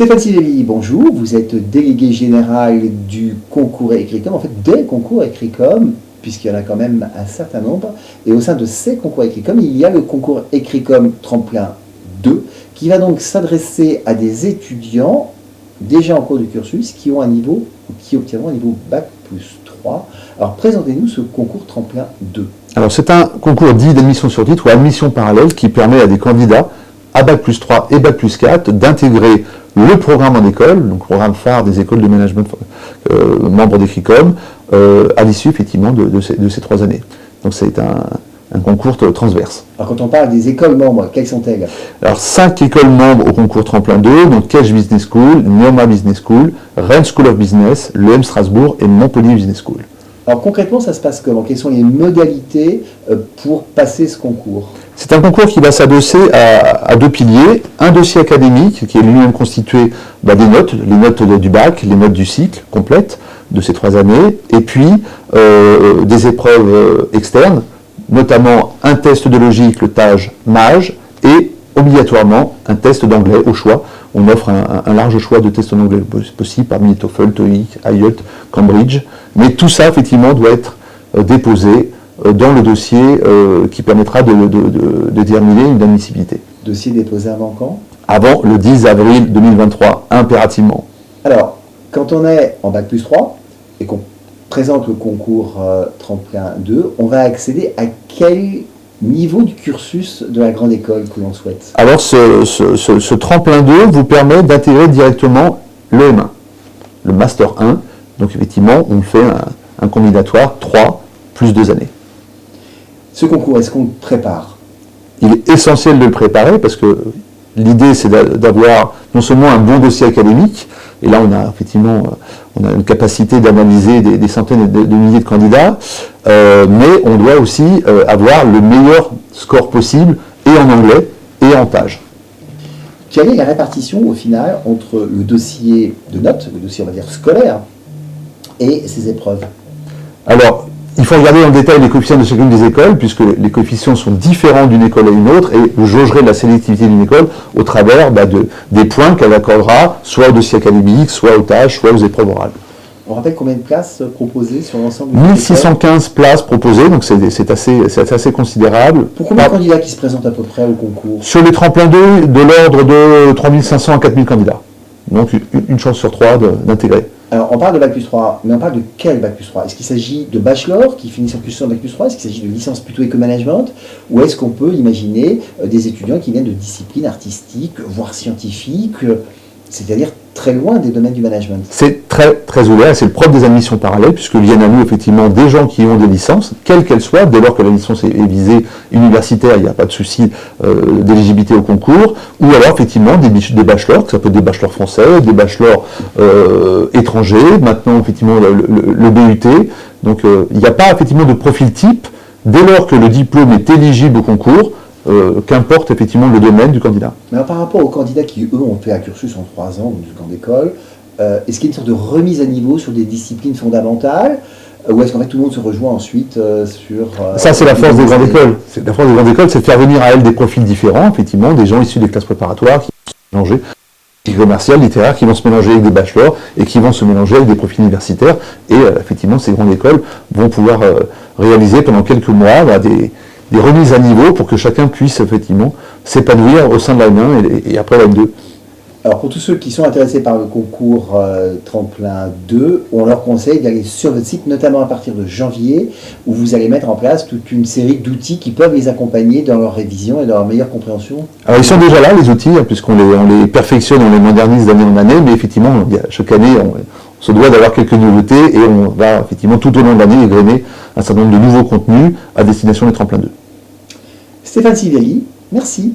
Stéphane Sivelli, bonjour, vous êtes délégué général du concours Écricom, en fait des concours Écricom, puisqu'il y en a quand même un certain nombre, et au sein de ces concours Écricom, il y a le concours Écricom Tremplin 2, qui va donc s'adresser à des étudiants déjà en cours de cursus qui ont un niveau, qui obtiendront un niveau Bac+3. Alors présentez-nous ce concours Tremplin 2. Alors c'est un concours dit d'admission sur titre ou admission parallèle qui permet à des candidats à Bac+3 et Bac+4 d'intégrer le programme en école, donc programme phare des écoles de management membres d'Écricom, à l'issue effectivement de ces 3 années. Donc c'est un concours transverse. Alors quand on parle des écoles membres, quelles sont-elles? Alors 5 écoles membres au concours Tremplin 2, donc Cage Business School, Neoma Business School, Rennes School of Business, l'EM Strasbourg et Montpellier Business School. Alors concrètement, ça se passe comment? Quelles sont les modalités pour passer ce concours? C'est un concours qui va s'adosser à 2 piliers. Un dossier académique qui est lui-même constitué des notes, les notes du bac, les notes du cycle complètes de ces 3 années, et puis des épreuves externes, notamment un test de logique, le TAGE MAGE, et obligatoirement un test d'anglais au choix. On offre un large choix de tests en anglais possible parmi TOEFL, TOEIC, IELTS, Cambridge. Mais tout ça, effectivement, doit être déposé dans le dossier qui permettra de déterminer une admissibilité. Dossier déposé avant quand? Avant le 10 avril 2023, impérativement. Alors, quand on est en Bac+3 et qu'on présente le concours Tremplin 2, on va accéder à quel niveau du cursus de la grande école que l'on souhaite? Alors, ce Tremplin 2 vous permet d'intégrer directement le M1, le Master 1. Donc, effectivement, on fait un combinatoire 3 plus 2 années. Ce concours, est-ce qu'on le prépare? Il est essentiel de le préparer parce que l'idée, c'est d'avoir non seulement un bon dossier académique, et là, on a effectivement une capacité d'analyser des centaines de milliers de candidats, mais on doit aussi avoir le meilleur score possible, et en anglais, et en TAGE. Quelle est la répartition, au final, entre le dossier de notes, le dossier, on va dire, scolaire, et ces épreuves? Alors, il faut regarder en détail les coefficients de chacune des écoles, puisque les coefficients sont différents d'une école à une autre, et vous jaugerez la sélectivité d'une école au travers des points qu'elle accordera, soit au dossier académique, soit au TAGE, soit aux épreuves orales. On rappelle combien de places proposées sur l'ensemble du 1615 places proposées, donc c'est assez considérable. Pour combien de candidats qui se présentent à peu près au concours? Sur les tremplins 2, de l'ordre de 3500 à 4000 candidats. Donc une chance sur 3 d'intégrer. Alors, on parle de Bac+3, mais on parle de quel Bac+3? Est-ce qu'il s'agit de bachelor qui finit son cursus en Bac+3? Est-ce qu'il s'agit de licence plutôt éco-management? Ou est-ce qu'on peut imaginer des étudiants qui viennent de disciplines artistiques, voire scientifiques, c'est-à-dire très loin des domaines du management? C'est très ouvert, c'est le propre des admissions parallèles, puisque viennent à nous effectivement des gens qui ont des licences, quelles qu'elles soient, dès lors que la licence est visée universitaire, il n'y a pas de souci d'éligibilité au concours, ou alors effectivement des bachelors, ça peut être des bachelors français, des bachelors étrangers, maintenant effectivement le BUT, donc il n'y a pas effectivement de profil type, dès lors que le diplôme est éligible au concours, qu'importe effectivement le domaine du candidat. Mais alors, par rapport aux candidats qui, eux, ont fait un cursus en 3 ans, dans une grande école, est-ce qu'il y a une sorte de remise à niveau sur des disciplines fondamentales, ou est-ce qu'en fait tout le monde se rejoint ensuite sur... Ça, c'est la force des grandes écoles. La force des grandes écoles, c'est de faire venir à elles des profils différents, effectivement, des gens issus des classes préparatoires qui vont se mélanger, des commerciales, littéraires, qui vont se mélanger avec des bachelors et qui vont se mélanger avec des profils universitaires. Et effectivement, ces grandes écoles vont pouvoir réaliser pendant quelques mois des remises à niveau pour que chacun puisse effectivement s'épanouir au sein de la N1 et après la N2. Alors pour tous ceux qui sont intéressés par le concours Tremplin 2, on leur conseille d'aller sur votre site, notamment à partir de janvier, où vous allez mettre en place toute une série d'outils qui peuvent les accompagner dans leur révision et dans leur meilleure compréhension. Alors ils sont déjà là, les outils, puisqu'on les perfectionne, on les modernise d'année en année, mais effectivement, chaque année, on se doit d'avoir quelques nouveautés et on va effectivement tout au long de l'année égrener un certain nombre de nouveaux contenus à destination des Tremplins 2. Stéphane Sivelli, merci.